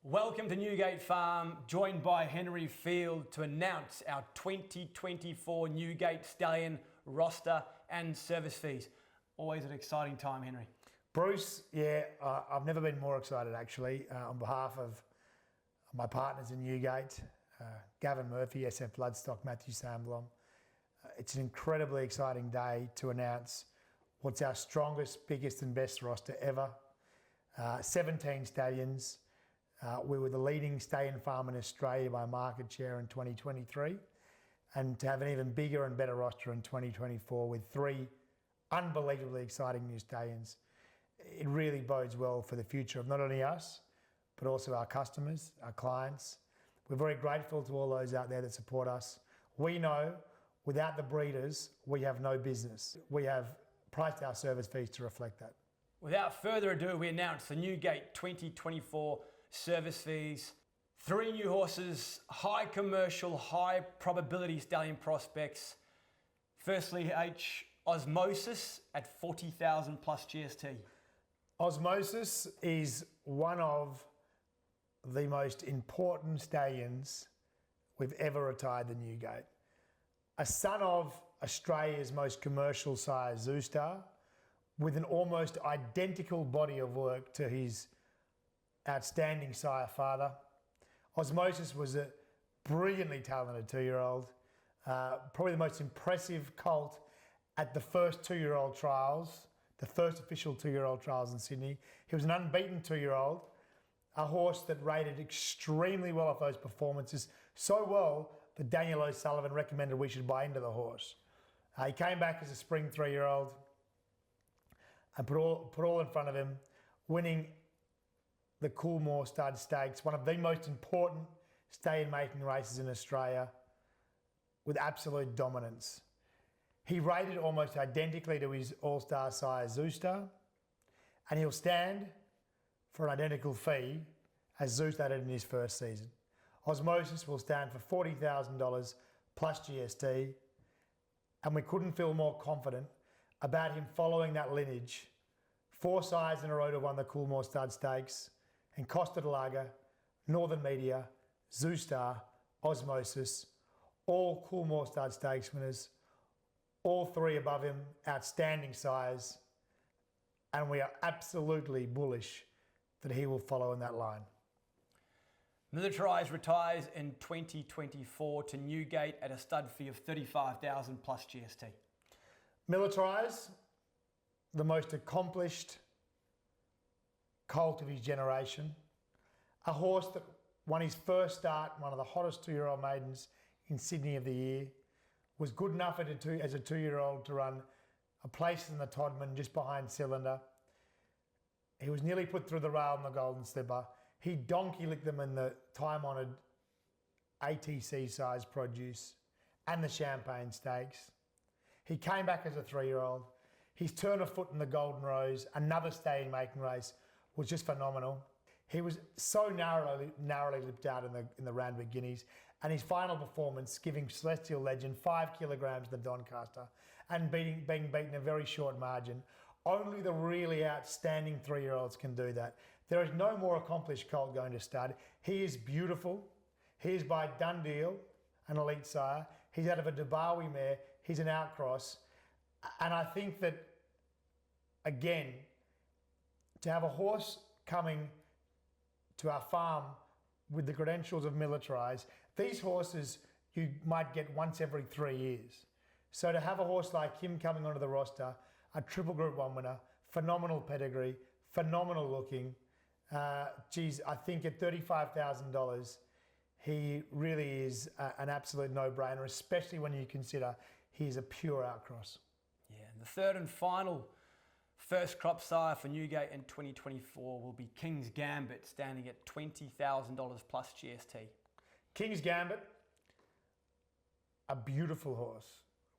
Welcome to Newgate Farm, joined by Henry Field to announce our 2024 Newgate Stallion roster and service fees. Always an exciting time, Henry. Bruce, I've never been more excited actually. On behalf of my partners in Newgate, Gavin Murphy, SF Bloodstock, Matthew Samblom, it's an incredibly exciting day to announce what's our strongest, biggest and best roster ever. 17 stallions. We were the leading stallion farm in Australia by market share in 2023, and to have an even bigger and better roster in 2024 with 3 unbelievably exciting new stallions. It really bodes well for the future of not only us, but also our customers, our clients. We're very grateful to all those out there that support us. We know without the breeders, we have no business. We have priced our service fees to reflect that. Without further ado, we announce the Newgate 2024 service fees. 3 new horses, high commercial, high probability stallion prospects. Firstly, Osmosis at 40,000 plus GST. Osmosis is one of the most important stallions we've ever retired in Newgate. A son of Australia's most commercial sire, Zoostar, with an almost identical body of work to his outstanding sire father. Osmosis was a brilliantly talented 2-year-old, probably the most impressive colt at the first 2-year-old trials, the first official 2-year-old trials in Sydney. He was an unbeaten 2-year-old, a horse that rated extremely well off those performances, so well that Daniel O'Sullivan recommended we should buy into the horse. He came back as a spring 3-year-old and put all in front of him, winning the Coolmore Stud Stakes, one of the most important stallion-making races in Australia, with absolute dominance. He rated almost identically to his all-star sire Zoostar, and he'll stand for an identical fee as Zoostar did in his first season. Osmosis will stand for $40,000 plus GST, and we couldn't feel more confident about him following that lineage. 4 sires in a row to won the Coolmore Stud Stakes, and Costa de Lager, Northern Media, Zoostar, Osmosis, all Coolmore Stud Stakes winners, all 3 above him, outstanding sires, and we are absolutely bullish that he will follow in that line. Militarize retires in 2024 to Newgate at a stud fee of 35,000 plus GST. Militarize, the most accomplished colt of his generation, a horse that won his first start, one of the hottest 2-year-old maidens in Sydney of the year, was good enough as a 2-year-old to run a place in the Todman just behind Cylinder. He was nearly put through the rail in the Golden Slipper. He donkey licked them in the time-honoured ATC size produce and the Champagne Stakes. He came back as a 3-year-old. His turn of foot in the Golden Rose, another stallion-making race, was just phenomenal. He was so narrowly lipped out in the Randwick Guineas, and his final performance, giving Celestial Legend 5 kilograms in the Doncaster and being beaten a very short margin. Only the really outstanding 3-year-olds can do that. There is no more accomplished colt going to stud. He is beautiful. He is by Dundeel, an elite sire. He's out of a Dubawi mare. He's an outcross. And I think that, again, to have a horse coming to our farm with the credentials of Militarize, these horses you might get once every 3 years. So to have a horse like him coming onto the roster, a Triple Group 1 winner, phenomenal pedigree, phenomenal looking. I think at $35,000, he really is an absolute no-brainer, especially when you consider he's a pure outcross. Yeah, and the third and final first crop sire for Newgate in 2024 will be King's Gambit, standing at $20,000 plus GST. King's Gambit, a beautiful horse,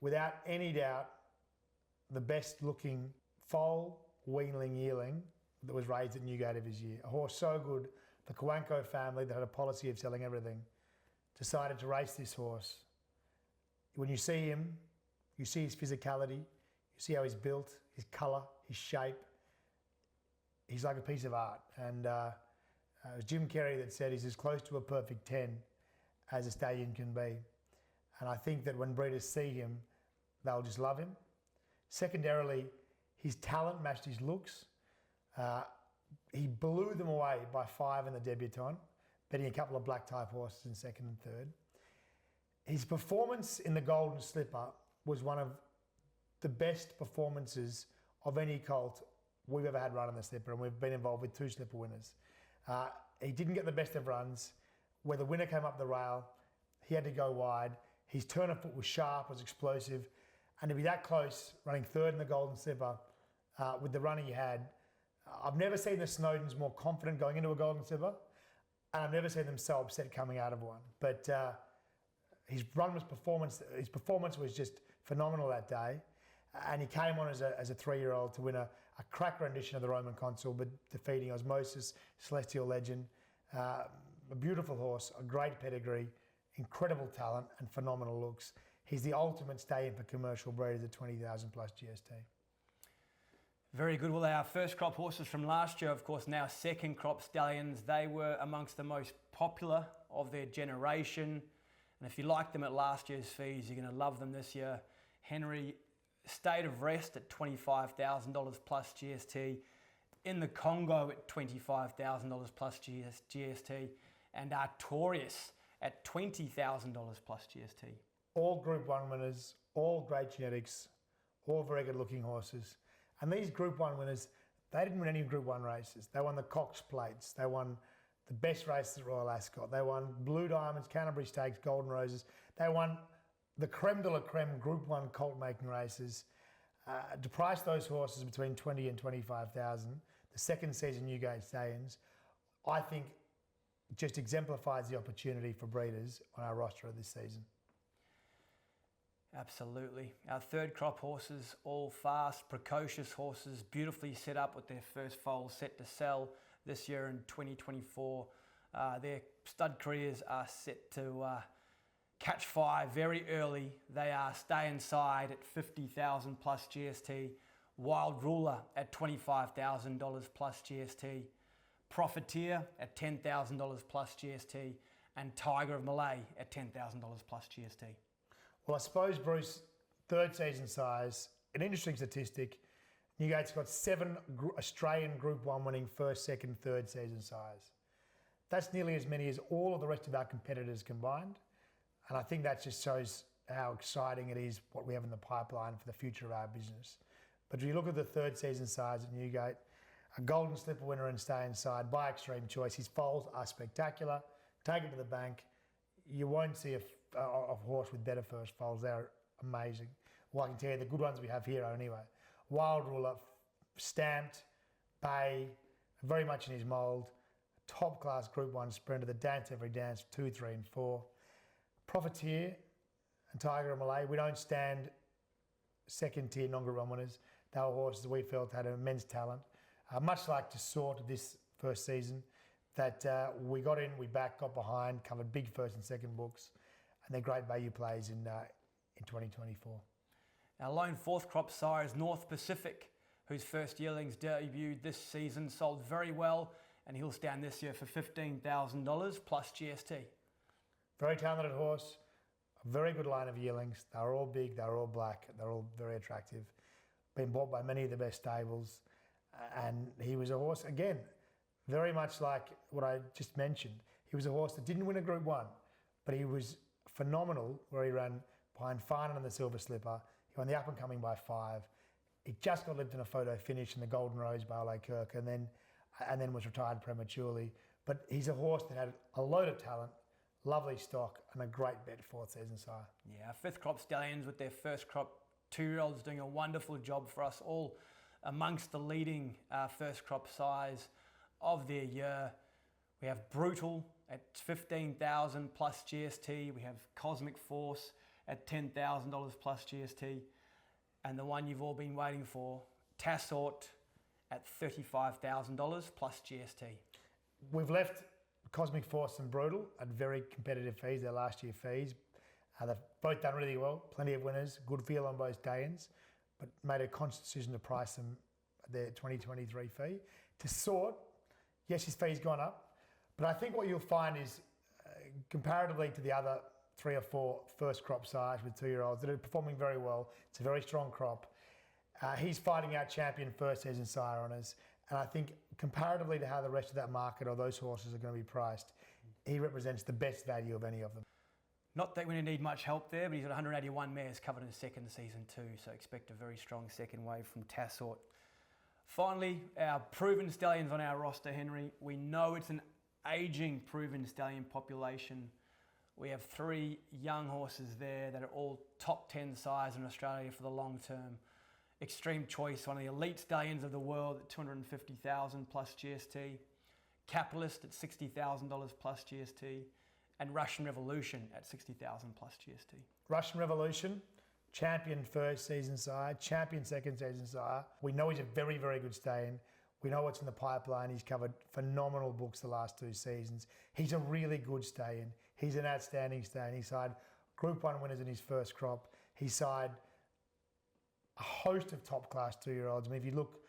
without any doubt, the best looking foal, weanling, yearling that was raised at Newgate of his year. A horse so good, the Cowanco family that had a policy of selling everything, decided to race this horse. When you see him, you see his physicality, you see how he's built, his colour, his shape. He's like a piece of art. And It was Jim Carrey that said he's as close to a perfect 10 as a stallion can be. And I think that when breeders see him, they'll just love him. Secondarily, his talent matched his looks. He blew them away by 5 in the debutante, beating a couple of black type horses in second and third. His performance in the Golden Slipper was one of the best performances of any colt we've ever had run in the Slipper, and we've been involved with 2 Slipper winners. He didn't get the best of runs. Where the winner came up the rail, he had to go wide. His turn of foot was sharp, was explosive, and to be that close, running third in the Golden Slipper with the run he had, I've never seen the Snowdens more confident going into a Golden Slipper, and I've never seen them so upset coming out of one. But his performance was just phenomenal that day, and he came on as a 3-year-old to win a crack rendition of the Roman Consul, but defeating Osmosis, Celestial Legend. A beautiful horse, a great pedigree, incredible talent, and phenomenal looks. He's the ultimate stallion for commercial breeders at 20,000 plus GST. Very good. Well, our first crop horses from last year, of course, now second crop stallions, they were amongst the most popular of their generation. And if you liked them at last year's fees, you're going to love them this year. Henry, State of Rest at $25,000 plus GST. In the Congo at $25,000 plus GST. And Artorius at $20,000 plus GST. All Group 1 winners, all great genetics, all very good looking horses. And these Group 1 winners, they didn't win any Group 1 races. They won the Cox Plates. They won the best races at Royal Ascot. They won Blue Diamonds, Canterbury Stakes, Golden Roses. They won the creme de la creme Group 1 colt making races. To price those horses between 20 and 25,000, the second season Newgate Stallions, I think just exemplifies the opportunity for breeders on our roster this season. Absolutely. Our third crop horses, all fast, precocious horses, beautifully set up with their first foal set to sell this year in 2024. Their stud careers are set to catch fire very early. They are Stay Inside at 50,000 plus GST, Wild Ruler at $25,000 plus GST, Profiteer at $10,000 plus GST, and Tiger of Malay at $10,000 plus GST. Well, I suppose, Bruce, third season size, an interesting statistic, Newgate's got 7 Australian Group 1 winning first, second, third season size. That's nearly as many as all of the rest of our competitors combined. And I think that just shows how exciting it is, what we have in the pipeline for the future of our business. But if you look at the third season size at Newgate, a Golden Slipper winner and Stay Inside by Extreme Choice. His foals are spectacular. Take it to the bank. You won't see a horse with better first foals. They're amazing. Well, I can tell you the good ones we have here anyway. Wild Ruler, stamped, bay, very much in his mould. Top class Group 1 sprinter, the Dance Every Dance, 2, 3 and 4. Profiteer and Tiger of Malay, we don't stand second tier non-Group 1 winners. They were horses we felt had immense talent. Much like to sort this first season, that we got in, we backed, got behind, covered big first and second books, and they're great value plays in 2024. Our lone fourth crop sire is North Pacific, whose first yearlings debuted this season, sold very well, and he'll stand this year for $15,000 plus GST. Very talented horse, a very good line of yearlings. They're all big, they're all black, they're all very attractive. Been bought by many of the best stables. And he was a horse, again, very much like what I just mentioned. He was a horse that didn't win a Group 1, but he was phenomenal where he ran behind Farnan and the Silver Slipper. He won the Up and Coming by 5. He just got lived in a photo finish in the Golden Rose by Ole Kirk and then was retired prematurely. But he's a horse that had a load of talent, lovely stock, and a great bet fourth season sire. Yeah, our fifth crop stallions with their first crop 2-year-olds doing a wonderful job for us, all amongst the leading first crop size of their year. We have Brutal at 15,000 plus GST. We have Cosmic Force at $10,000 plus GST. And the one you've all been waiting for, Tassort at $35,000 plus GST. We've left Cosmic Force and Brutal at very competitive fees, their last year fees. They've both done really well, plenty of winners, good feel on both stallions, but made a conscious decision to price them at their 2023 fee. To Sort, yes, his fee's gone up, But I think what you'll find is, comparatively to the other 3 or 4 first crop sires with 2-year-olds that are performing very well, it's a very strong crop. He's fighting out champion first season sire honours. And I think comparatively to how the rest of that market or those horses are going to be priced, he represents the best value of any of them. Not that we need much help there, but he's got 181 mares covered in the second season too, so expect a very strong second wave from Tassort. Finally, our proven stallions on our roster, Henry. We know it's an ageing proven stallion population. We have 3 young horses there that are all top 10 sires in Australia for the long term. Extreme Choice, one of the elite stallions of the world at $250,000 plus GST. Capitalist at $60,000 plus GST. And Russian Revolution at $60,000 plus GST. Russian Revolution, champion first season sire, champion second season sire. We know he's a very, very good stallion. We know what's in the pipeline. He's covered phenomenal books the last 2 seasons. He's a really good stallion. He's an outstanding stallion. He side Group 1 winners in his first crop. He side a host of top class 2-year-olds. I mean, if you look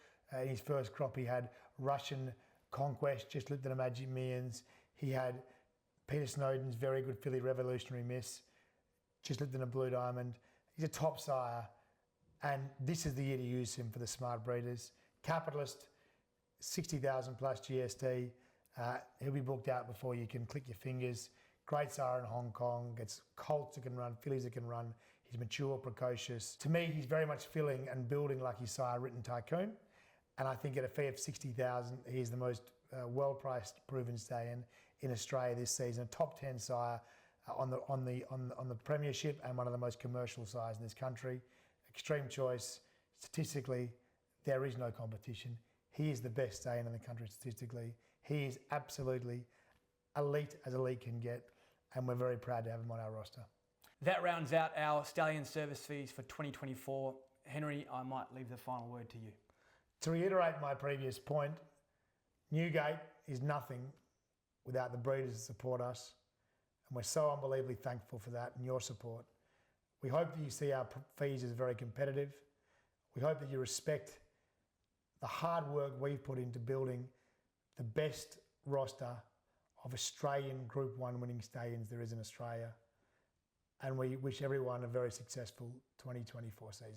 in his first crop, he had Russian Conquest, just looked at a Magic Millions. He had Peter Snowden's very good filly Revolutionary Miss, just looked in a Blue Diamond. He's a top sire, and this is the year to use him for the smart breeders. Capitalist, 60,000 plus GST. He'll be booked out before you can click your fingers. Great sire in Hong Kong, gets colts that can run, fillies that can run. He's mature, precocious. To me, he's very much filling and building like his sire, Written Tycoon. And I think at a fee of 60,000, he's the most well-priced proven stallion in Australia this season. A top 10 sire on the premiership and one of the most commercial sires in this country. Extreme Choice. Statistically, there is no competition. He is the best stallion in the country statistically. He is absolutely elite as elite can get, and we're very proud to have him on our roster. That rounds out our stallion service fees for 2024. Henry, I might leave the final word to you. To reiterate my previous point, Newgate is nothing without the breeders that support us, and we're so unbelievably thankful for that and your support. We hope that you see our fees as very competitive. We hope that you respect the hard work we've put into building the best roster of Australian Group 1 winning stallions there is in Australia. And we wish everyone a very successful 2024 season.